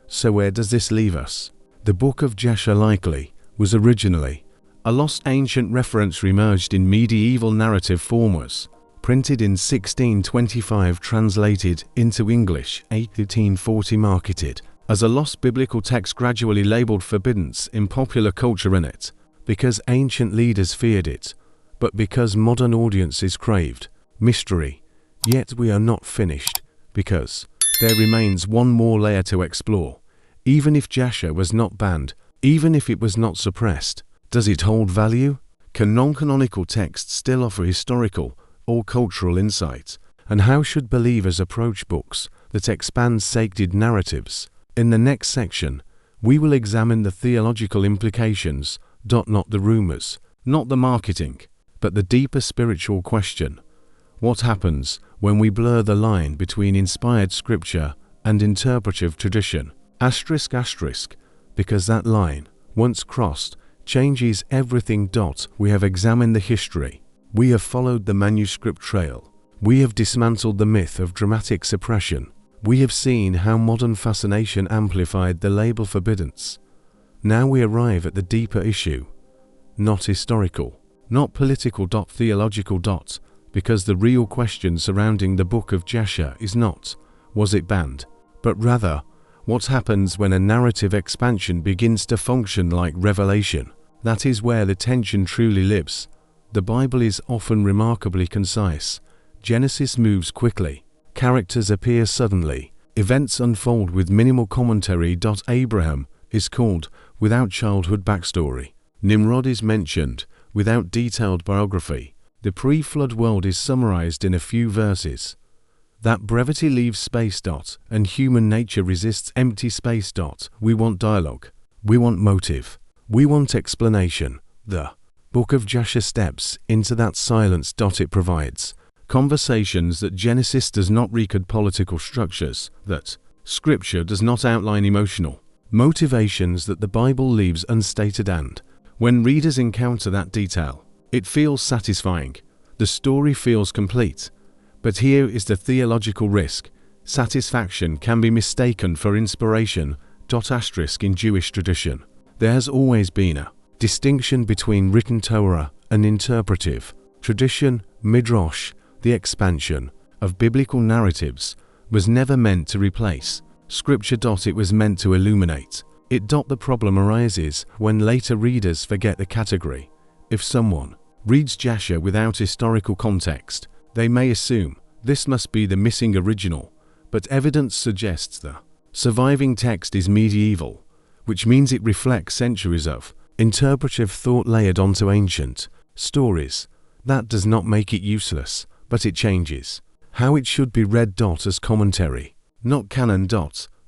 So where does this leave us? The Book of Jasher likely was originally A lost ancient reference reemerged in medieval narrative formers, printed in 1625, translated into English 1840, marketed as a lost biblical text, gradually labeled forbiddance in popular culture in it, because ancient leaders feared it, but because modern audiences craved mystery. Yet we are not finished, because there remains one more layer to explore. Even if Jasher was not banned, even if it was not suppressed, does it hold value? Can non-canonical texts still offer historical or cultural insight? And how should believers approach books that expand sacred narratives? In the next section, we will examine the theological implications, not the rumors, not the marketing, but the deeper spiritual question. What happens when we blur the line between inspired scripture and interpretive tradition? ***, because that line, once crossed, changes everything. We have examined the history. We have followed the manuscript trail. We have dismantled the myth of dramatic suppression. We have seen how modern fascination amplified the label forbiddance. Now we arrive at the deeper issue. Not historical, not political. Theological. Because the real question surrounding the Book of Jasher is not, was it banned? But rather, what happens when a narrative expansion begins to function like revelation? That is where the tension truly lives. The Bible is often remarkably concise. Genesis moves quickly. Characters appear suddenly. Events unfold with minimal commentary. Abraham is called without childhood backstory. Nimrod is mentioned without detailed biography. The pre-flood world is summarized in a few verses. That brevity leaves space. And human nature resists empty space. We want dialogue. We want motive. We want explanation. The Book of Jasher steps into that silence. It provides conversations that Genesis does not record, political structures that Scripture does not outline, emotional motivations that the Bible leaves unstated, and when readers encounter that detail, it feels satisfying. The story feels complete. But here is the theological risk. Satisfaction can be mistaken for inspiration. In Jewish tradition, there has always been a distinction between written Torah and interpretive tradition. Midrash, the expansion of biblical narratives, was never meant to replace Scripture. It was meant to illuminate it. The problem arises when later readers forget the category. If someone reads Jasher without historical context, they may assume this must be the missing original, but evidence suggests the surviving text is medieval, which means it reflects centuries of interpretive thought layered onto ancient stories. That does not make it useless, but it changes how it should be read. As commentary, not canon.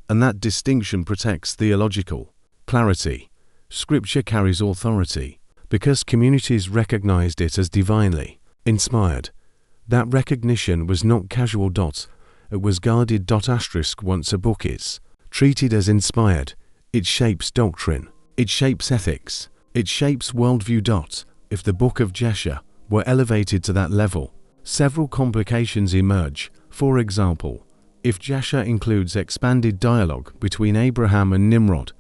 And that distinction protects theological clarity. Scripture carries authority because communities recognized it as divinely inspired. That recognition was not casual. It was guarded. Once a book is treated as inspired, it shapes doctrine, it shapes ethics, it shapes worldview. If the Book of Jasher were elevated to that level, several complications emerge. For example, if Jasher includes expanded dialogue between Abraham and Nimrod,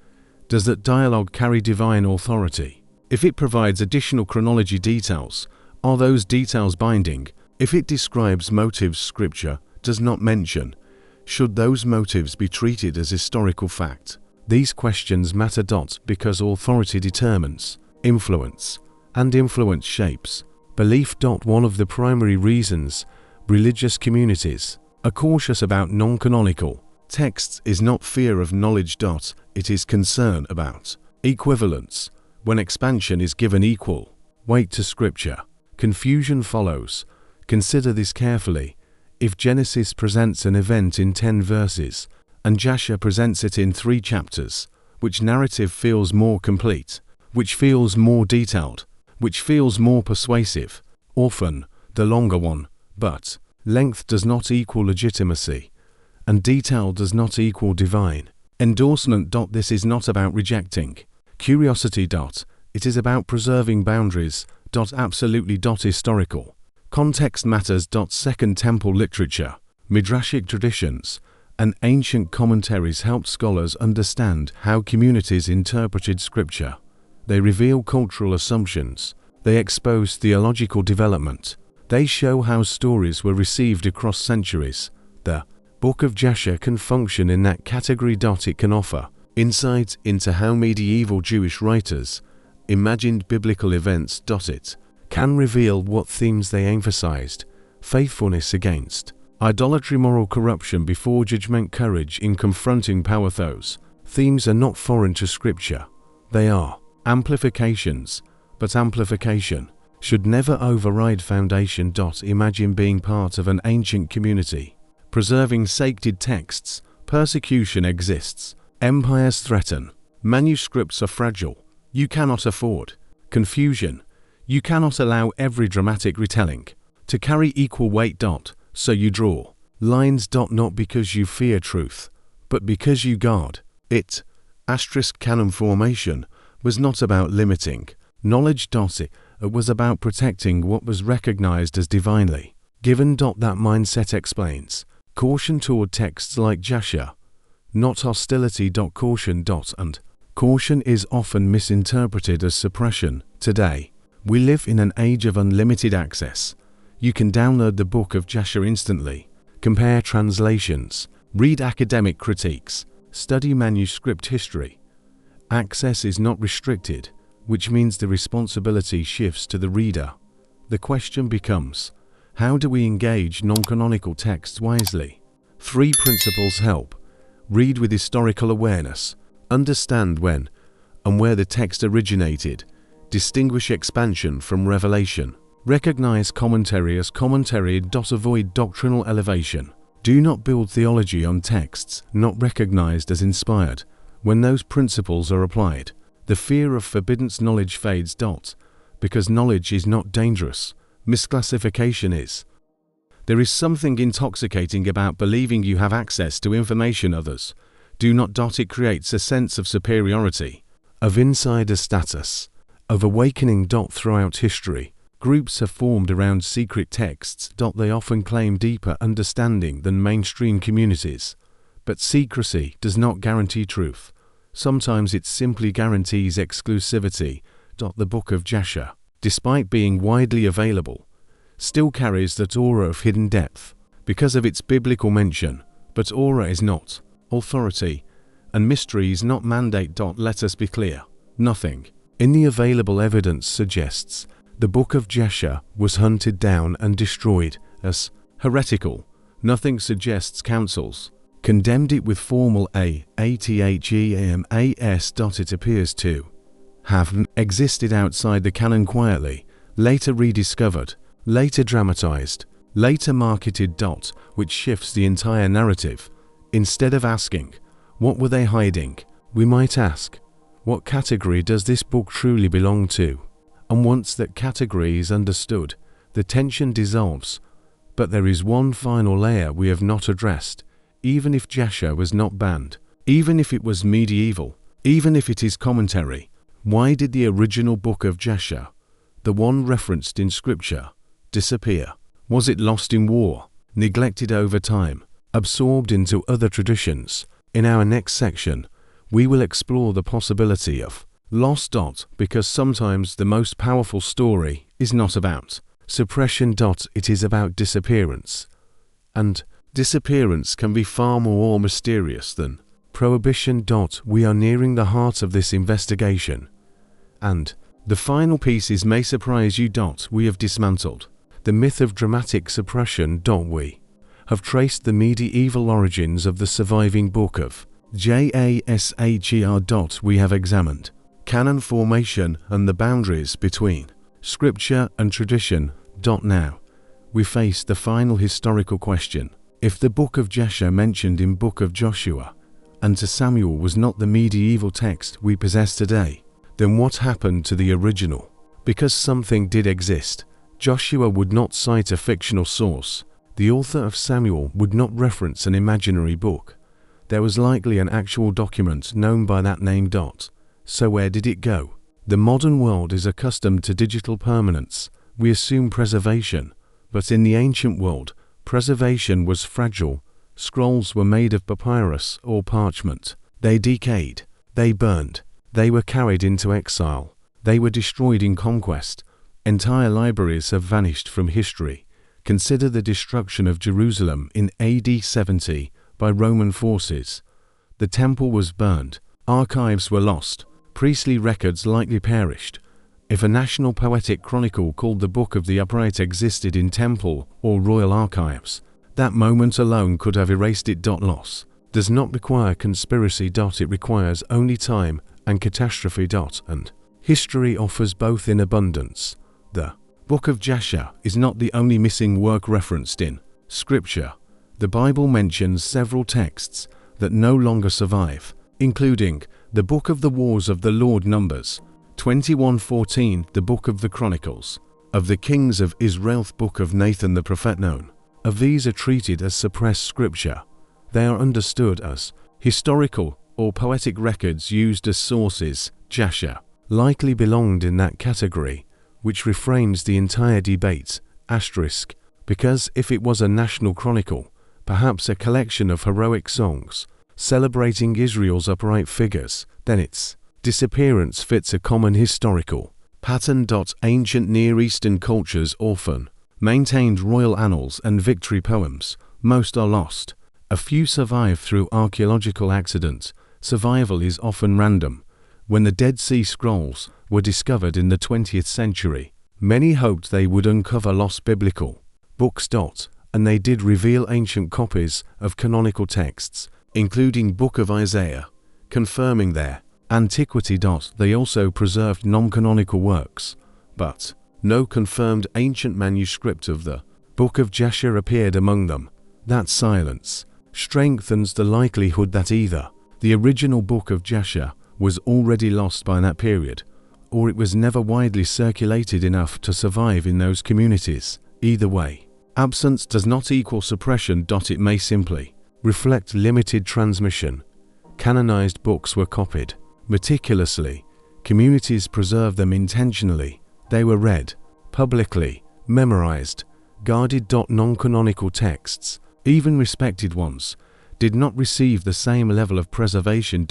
does that dialogue carry divine authority? If it provides additional chronology details, are those details binding? If it describes motives Scripture does not mention, should those motives be treated as historical fact? These questions matter. Because authority determines influence, and influence shapes belief. One of the primary reasons religious communities are cautious about non-canonical texts is not fear of knowledge. It is concern about equivalence. When expansion is given equal weight to Scripture, confusion follows. Consider this carefully. If Genesis presents an event in 10 verses, and Jasher presents it in 3 chapters, which narrative feels more complete? Which feels more detailed? Which feels more persuasive? Often, the longer one. But length does not equal legitimacy, and detail does not equal divine endorsement. This is not about rejecting curiosity. It is about preserving boundaries. Absolutely. Historical context matters. Second Temple literature, midrashic traditions, and ancient commentaries helped scholars understand how communities interpreted Scripture. They reveal cultural assumptions. They expose theological development. They show how stories were received across centuries. The Book of Jasher can function in that category. It can offer insight into how medieval Jewish writers imagined biblical events. It can reveal what themes they emphasized: faithfulness against idolatry, moral corruption before judgment, courage in confronting power. Those themes are not foreign to Scripture. They are amplifications, but amplification should never override foundation. Imagine being part of an ancient community, preserving sacred texts. Persecution exists. Empires threaten. Manuscripts are fragile. You cannot afford confusion. You cannot allow every dramatic retelling to carry equal weight. So you draw lines. Not because you fear truth, but because you guard it. Canon formation was not about limiting knowledge. It was about protecting what was recognized as divinely given. That mindset explains caution toward texts like Jasher, not hostility. Caution. And caution is often misinterpreted as suppression. Today, we live in an age of unlimited access. You can download the Book of Jasher instantly, compare translations, read academic critiques, study manuscript history. Access is not restricted, which means the responsibility shifts to the reader. The question becomes, how do we engage non-canonical texts wisely? 3 principles help. Read with historical awareness. Understand when and where the text originated. Distinguish expansion from revelation. Recognize commentary as commentary. Avoid doctrinal elevation. Do not build theology on texts not recognized as inspired. When those principles are applied, the fear of forbidden knowledge fades. Because knowledge is not dangerous, misclassification is. There is something intoxicating about believing you have access to information others do not. It creates a sense of superiority, of insider status, of awakening. Throughout history, groups have formed around secret texts. They often claim deeper understanding than mainstream communities. But secrecy does not guarantee truth. Sometimes it simply guarantees exclusivity. The Book of Jasher, despite being widely available, still carries that aura of hidden depth because of its biblical mention. But aura is not authority, and mystery is not mandate. Let us be clear. Nothing in the available evidence suggests the Book of Jasher was hunted down and destroyed as heretical. Nothing suggests councils condemned it with formal athemas. It appears to have existed outside the canon quietly, later rediscovered, later dramatized, later marketed. Which shifts the entire narrative. Instead of asking, what were they hiding? We might ask, what category does this book truly belong to? And once that category is understood, the tension dissolves. But there is one final layer we have not addressed. Even if Jasher was not banned, even if it was medieval, even if it is commentary, why did the original Book of Jasher, the one referenced in Scripture, disappear? Was it lost in war, neglected over time, absorbed into other traditions? In our next section, we will explore the possibility of lost. Because sometimes the most powerful story is not about suppression. It is about disappearance. And disappearance can be far more mysterious than prohibition. We are nearing the heart of this investigation. And the final pieces may surprise you. We have dismantled the myth of dramatic suppression. We have traced the medieval origins of the surviving Book of Jasher. We have examined canon formation and the boundaries between Scripture and tradition. Now, we face the final historical question. If the Book of Jasher mentioned in Book of Joshua and to Samuel was not the medieval text we possess today, then what happened to the original? Because something did exist. Joshua would not cite a fictional source. The author of Samuel would not reference an imaginary book. There was likely an actual document known by that name. So where did it go? The modern world is accustomed to digital permanence. We assume preservation. But in the ancient world, preservation was fragile. Scrolls were made of papyrus or parchment. They decayed. They burned. They were carried into exile. They were destroyed in conquest. Entire libraries have vanished from history. Consider the destruction of Jerusalem in AD 70 by Roman forces. The temple was burned. Archives were lost. Priestly records likely perished. If a national poetic chronicle called the Book of the Upright existed in temple or royal archives, that moment alone could have erased it. Loss does not require conspiracy. It requires only time and catastrophe. And history offers both in abundance. The Book of Jasher is not the only missing work referenced in Scripture. The Bible mentions several texts that no longer survive, including the Book of the Wars of the Lord, Numbers 21:14, the Book of the Chronicles of the Kings of Israel, Book of Nathan the prophet. None of these are treated as suppressed scripture. They are understood as historical or poetic records used as sources. Jasher likely belonged in that category, which reframes the entire debate. Asterisk, because if it was a national chronicle, perhaps a collection of heroic songs celebrating Israel's upright figures, then its disappearance fits a common historical pattern. Ancient Near Eastern cultures often maintained royal annals and victory poems. Most are lost. A few survive through archaeological accident. Survival is often random. When the Dead Sea Scrolls were discovered in the 20th century, many hoped they would uncover lost biblical books. And they did reveal ancient copies of canonical texts, including Book of Isaiah, confirming their antiquity. They also preserved non-canonical works, but no confirmed ancient manuscript of the Book of Jasher appeared among them. That silence strengthens the likelihood that either the original Book of Jasher was already lost by that period, or it was never widely circulated enough to survive in those communities. Either way, absence does not equal suppression. It may simply reflect limited transmission. Canonized books were copied meticulously. Communities preserved them intentionally. They were read publicly, memorized, guarded. Non-canonical texts, even respected ones, did not receive the same level of preservation.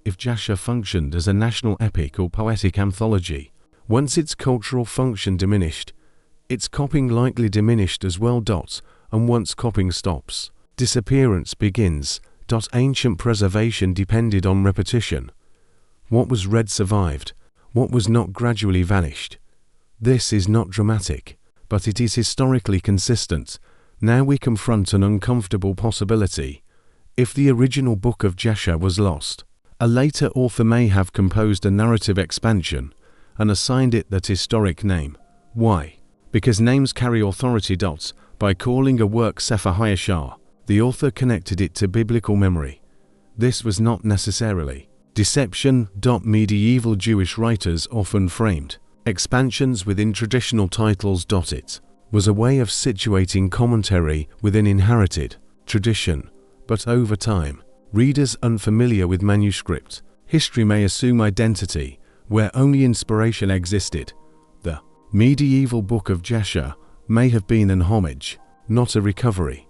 If Jasher functioned as a national epic or poetic anthology, once its cultural function diminished, its copying likely diminished as well. And once copying stops, disappearance begins. Ancient preservation depended on repetition. What was read survived. What was not gradually vanished. This is not dramatic, but it is historically consistent. Now we confront an uncomfortable possibility. If the original Book of Jasher was lost, a later author may have composed a narrative expansion and assigned it that historic name. Why? Because names carry authority. By calling a work Sefer Hayashar, the author connected it to biblical memory. This was not necessarily deception. Medieval Jewish writers often framed expansions within traditional titles. It was a way of situating commentary within inherited tradition, but over time, readers unfamiliar with manuscript history may assume identity where only inspiration existed. The medieval Book of Jasher may have been an homage, not a recovery,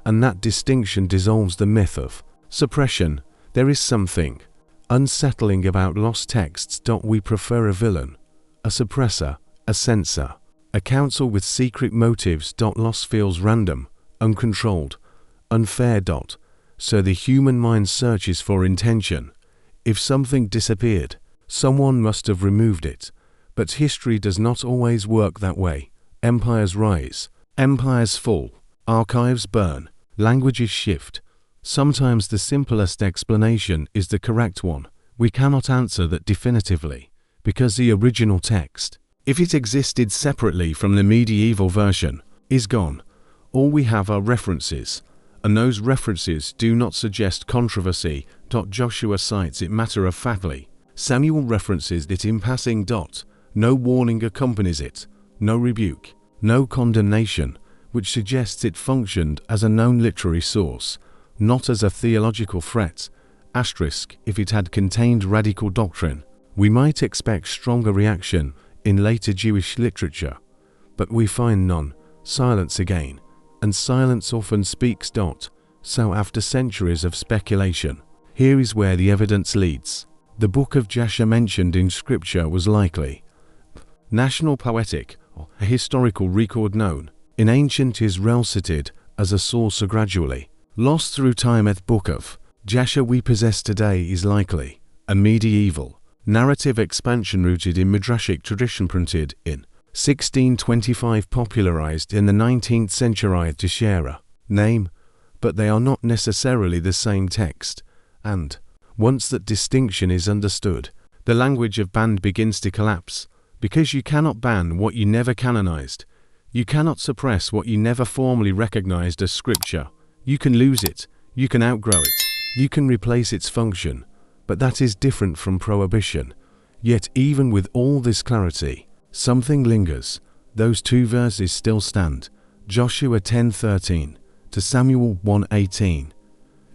and that distinction dissolves the myth of suppression. There is something unsettling about lost texts. We prefer a villain, a suppressor, a censor, a council with secret motives. Loss feels random, uncontrolled, unfair. So the human mind searches for intention. If something disappeared, someone must have removed it. But history does not always work that way. Empires rise, empires fall, archives burn, languages shift. Sometimes the simplest explanation is the correct one. We cannot answer that definitively, because the original text, if it existed separately from the medieval version, is gone. All we have are references, and those references do not suggest controversy. Joshua cites it matter-of-factly. Samuel references it in passing. No warning accompanies it, no rebuke, no condemnation, which suggests it functioned as a known literary source, not as a theological threat. Asterisk, if it had contained radical doctrine, we might expect stronger reaction in later Jewish literature. But we find none. Silence again. And silence often speaks. So after centuries of speculation, here is where the evidence leads. The Book of Jasher mentioned in Scripture was likely national poetic or a historical record known in ancient Israel cited as a source gradually lost through time. At Book of Jasher we possess today is likely a medieval narrative expansion rooted in midrashic tradition printed in 1625, popularized in the 19th century. Jasher name, but they are not necessarily the same text, and once that distinction is understood, the language of banned begins to collapse, because you cannot ban what you never canonized. You cannot suppress what you never formally recognized as scripture. You can lose it, you can outgrow it, you can replace its function, but that is different from prohibition. Yet even with all this clarity, something lingers. Those two verses still stand, Joshua 10:13 to Samuel 1:18.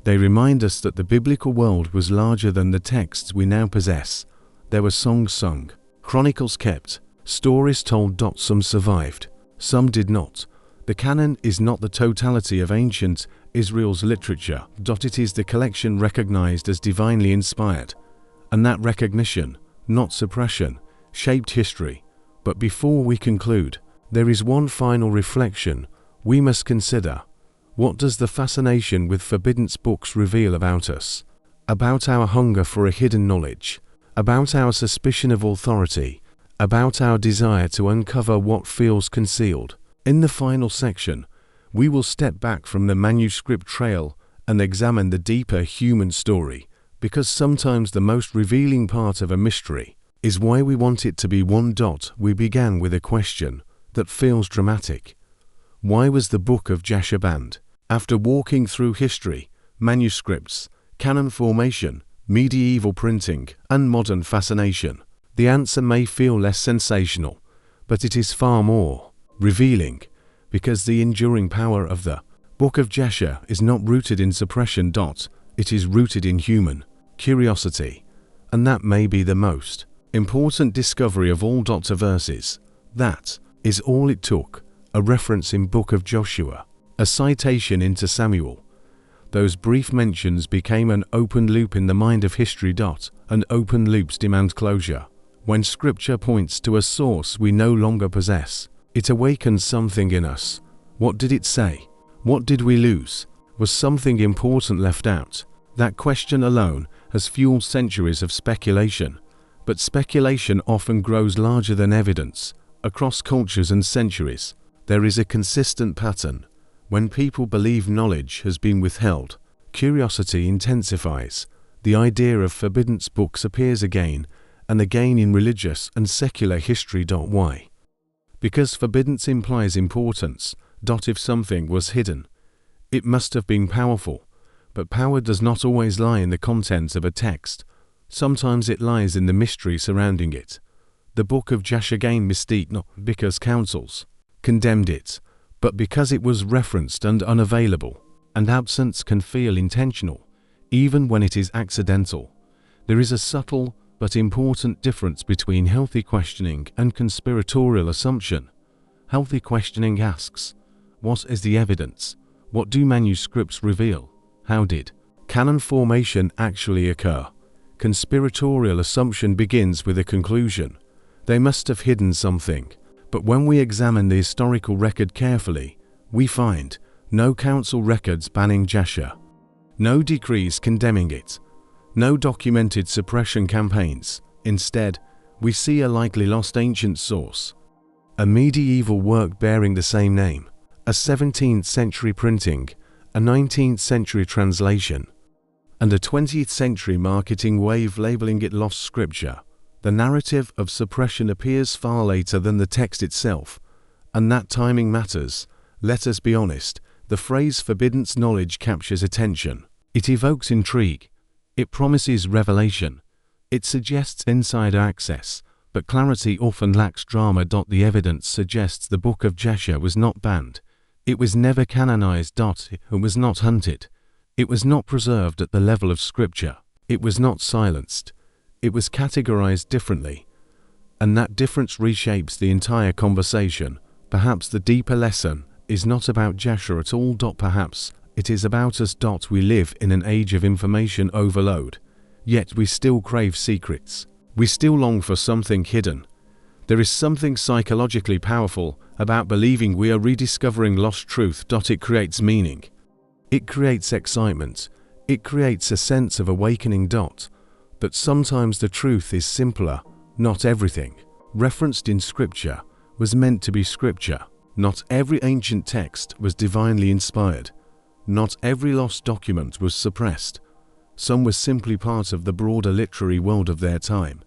They remind us that the biblical world was larger than the texts we now possess. There were songs sung, chronicles kept, stories told. Some survived, some did not. The canon is not the totality of ancient Israel's literature. It is the collection recognized as divinely inspired, and that recognition, not suppression, shaped history. But before we conclude, there is one final reflection we must consider. What does the fascination with forbidden books reveal about us? About our hunger for a hidden knowledge? About our suspicion of authority? About our desire to uncover what feels concealed? In the final section, we will step back from the manuscript trail and examine the deeper human story, because sometimes the most revealing part of a mystery is why we want it to be one. We began with a question that feels dramatic. Why was the Book of Jasher banned? After walking through history, manuscripts, canon formation, medieval printing, and modern fascination, the answer may feel less sensational, but it is far more revealing, because the enduring power of the Book of Jasher is not rooted in suppression. It is rooted in human curiosity, and that may be the most important discovery of all. Verses. That is all it took. A reference in Book of Joshua, a citation into Samuel. Those brief mentions became an open loop in the mind of history. And open loops demand closure. When Scripture points to a source we no longer possess, it awakens something in us. What did it say? What did we lose? Was something important left out? That question alone has fueled centuries of speculation. But speculation often grows larger than evidence. Across cultures and centuries, there is a consistent pattern. When people believe knowledge has been withheld, curiosity intensifies. The idea of forbidden books appears again and again in religious and secular history. Why? Because forbidden implies importance. If something was hidden, it must have been powerful. But power does not always lie in the contents of a text. Sometimes it lies in the mystery surrounding it. The Book of Jasher gained mystique not because councils condemned it, but because it was referenced and unavailable, and absence can feel intentional, even when it is accidental. There is a subtle but important difference between healthy questioning and conspiratorial assumption. Healthy questioning asks, what is the evidence? What do manuscripts reveal? How did canon formation actually occur? Conspiratorial assumption begins with a conclusion. They must have hidden something. But when we examine the historical record carefully, we find no council records banning Jasher, no decrees condemning it, no documented suppression campaigns. Instead, we see a likely lost ancient source, a medieval work bearing the same name, a 17th century printing, a 19th century translation, and a 20th century marketing wave labeling it lost scripture. The narrative of suppression appears far later than the text itself, and that timing matters. Let us be honest, the phrase forbidden knowledge captures attention. It evokes intrigue. It promises revelation. It suggests insider access, but clarity often lacks drama. The evidence suggests the Book of Jasher was not banned. It was never canonized. It was not hunted. It was not preserved at the level of Scripture. It was not silenced. It was categorized differently, and that difference reshapes the entire conversation. Perhaps the deeper lesson is not about Jasher at all. Perhaps it is about us. We live in an age of information overload. Yet we still crave secrets. We still long for something hidden. There is something psychologically powerful about believing we are rediscovering lost truth. It creates meaning. It creates excitement. It creates a sense of awakening. But sometimes the truth is simpler. Not everything referenced in Scripture was meant to be Scripture. Not every ancient text was divinely inspired. Not every lost document was suppressed. Some were simply part of the broader literary world of their time.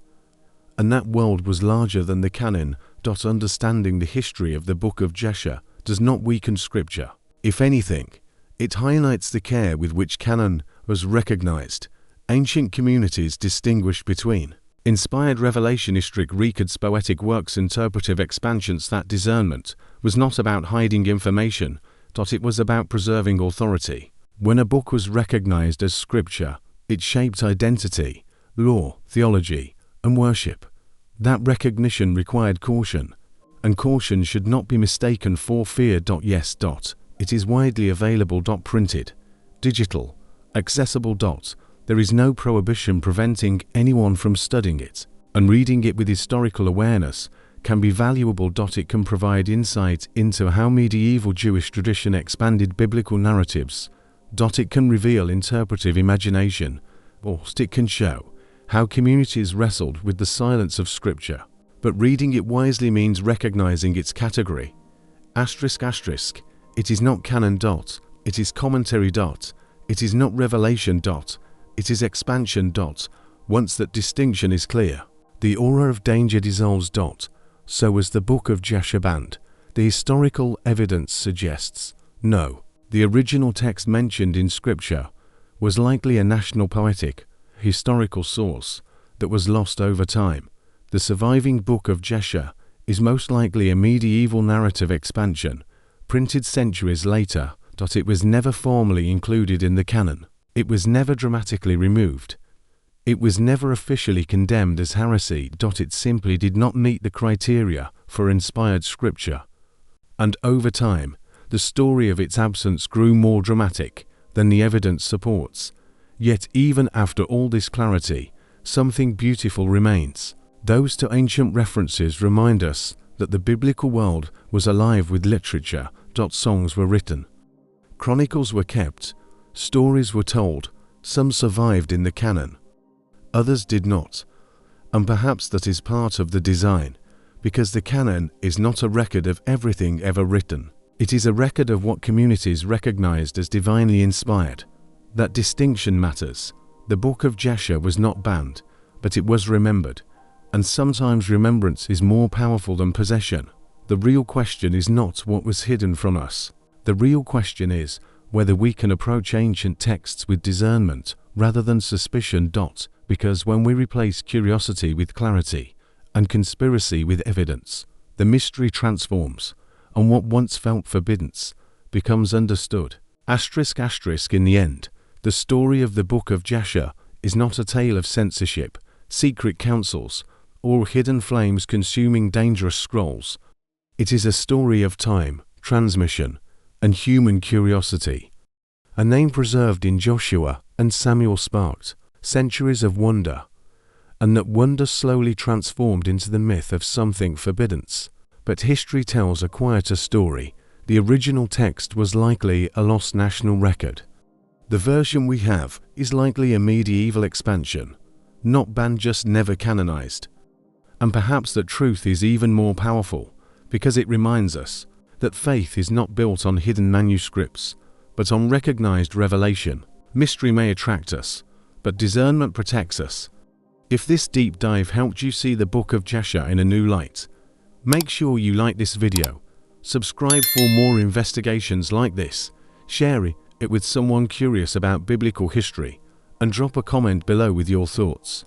And that world was larger than the canon. Understanding the history of the Book of Jasher does not weaken Scripture. If anything, it highlights the care with which canon was recognized. Ancient communities distinguished between inspired revelationistic records, poetic works, interpretive expansions. That discernment was not about hiding information. It was about preserving authority. When a book was recognized as Scripture, it shaped identity, law, theology, and worship. That recognition required caution, and caution should not be mistaken for fear. Yes. It is widely available. Printed, digital, accessible. There is no prohibition preventing anyone from studying it, and reading it with historical awareness can be valuable. It can provide insight into how medieval Jewish tradition expanded biblical narratives. It can reveal interpretive imagination, or it can show how communities wrestled with the silence of Scripture. But reading it wisely means recognizing its category. It is not canon. It is commentary. It is not revelation. It is expansion. Once that distinction is clear, the aura of danger dissolves. So was the Book of Jasher banned. The historical evidence suggests no. The original text mentioned in Scripture was likely a national poetic, historical source that was lost over time. The surviving Book of Jasher is most likely a medieval narrative expansion, printed centuries later. It was never formally included in the canon. It was never dramatically removed. It was never officially condemned as heresy. It simply did not meet the criteria for inspired Scripture. And over time, the story of its absence grew more dramatic than the evidence supports. Yet even after all this clarity, something beautiful remains. Those two ancient references remind us that the biblical world was alive with literature. Songs were written. Chronicles were kept. Stories were told. Some survived in the canon. Others did not. And perhaps that is part of the design, because the canon is not a record of everything ever written. It is a record of what communities recognized as divinely inspired. That distinction matters. The Book of Jasher was not banned, but it was remembered. And sometimes remembrance is more powerful than possession. The real question is not what was hidden from us. The real question is whether we can approach ancient texts with discernment rather than suspicion. Because when we replace curiosity with clarity and conspiracy with evidence, the mystery transforms, and what once felt forbidden becomes understood. In the end, the story of the Book of Jasher is not a tale of censorship, secret councils, or hidden flames consuming dangerous scrolls. It is a story of time, transmission, and human curiosity. A name preserved in Joshua and Samuel sparked centuries of wonder, and that wonder slowly transformed into the myth of something forbidden. But history tells a quieter story. The original text was likely a lost national record. The version we have is likely a medieval expansion, not banned, just never canonized. And perhaps that truth is even more powerful, because it reminds us that faith is not built on hidden manuscripts, but on recognized revelation. Mystery may attract us, but discernment protects us. If this deep dive helped you see the Book of Jasher in a new light, make sure you like this video, subscribe for more investigations like this, share it with someone curious about biblical history, and drop a comment below with your thoughts.